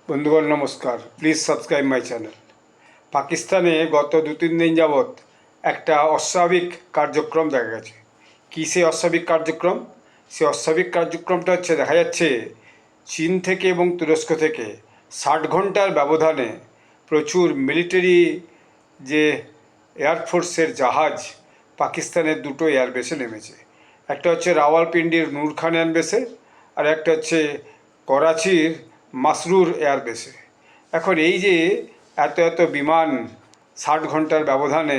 বন্ধুগণ নমস্কার, please subscribe my channel. পাকিস্তানে গত 2-3 দিন যাবৎ একটা অস্বাভাবিক কার্যক্রম দেখা গেছে। কী সেই অস্বাভাবিক কার্যক্রম? সেই অস্বাভাবিক কার্যক্রমটা হচ্ছে, দেখা যাচ্ছে চীন থেকে এবং তুরস্ক থেকে 60 ঘন্টার ব্যবধানে প্রচুর মিলিটারি যে এয়ারফোর্সের জাহাজ পাকিস্তানের দুটো এয়ারবেসে নেমেছে। একটা হচ্ছে রাওয়ালপিন্ডির নূর খান এয়ারবেসে, আর একটা হচ্ছে করাচির মাসরুর এয়ারবেসে। এখন এই যে এত এত বিমান 60 ঘন্টার ব্যবধানে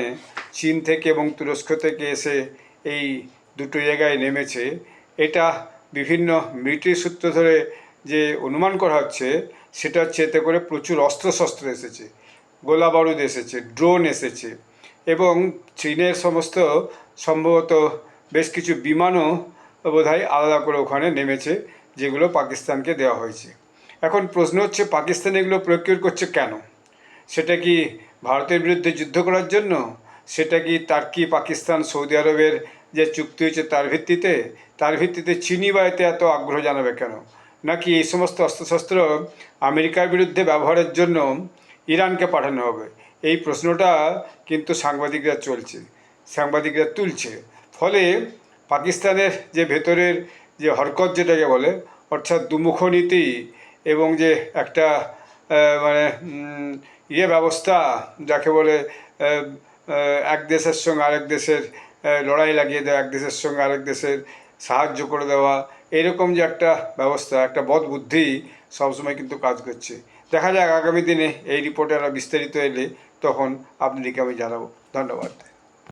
চীন থেকে এবং তুরস্ক থেকে এসে এই দুটো জায়গায় নেমেছে, এটা বিভিন্ন মিলিটারি সূত্র ধরে যে অনুমান করা হচ্ছে সেটা হচ্ছে এতে করে প্রচুর অস্ত্রশস্ত্র এসেছে, গোলা বারুদ এসেছে, ড্রোন এসেছে, এবং চীনের সমস্ত সম্ভবত বেশ কিছু বিমানও বোধহয় আলাদা করে ওখানে নেমেছে, যেগুলো পাকিস্তানকে দেওয়া হয়েছে। এখন প্রশ্ন হচ্ছে, পাকিস্তান এগুলো প্রকিউর করছে কেন? সেটা কি ভারতের বিরুদ্ধে যুদ্ধ করার জন্য? সেটা কি পাকিস্তান সৌদি আরবের যে চুক্তি হয়েছে তার ভিত্তিতে চীনই বা এতে এত আগ্রহ জানাবে কেন? নাকি এই সমস্ত অস্ত্রশস্ত্র আমেরিকার বিরুদ্ধে ব্যবহারের জন্য ইরানকে পাঠানো হবে? এই প্রশ্নটা কিন্তু সাংবাদিকরা তুলছে। ফলে পাকিস্তানের যে ভেতরের যে হরকত যেটাকে বলে, অর্থাৎ দুমুখ নীতি এবং যে একটা মানে ব্যবস্থা যাকে বলে, এক দেশের সঙ্গে আরেক দেশের লড়াই লাগিয়ে দেওয়া, এক দেশের সঙ্গে আরেক দেশের সাহায্য করে দেওয়া, এরকম যে একটা ব্যবস্থা, একটা বদবুদ্ধি সবসময় কিন্তু কাজ করছে। দেখা যাক আগামী দিনে এই রিপোর্টে আরও বিস্তারিত এলে তখন আপনাদেরকে আমি জানাবো। ধন্যবাদ।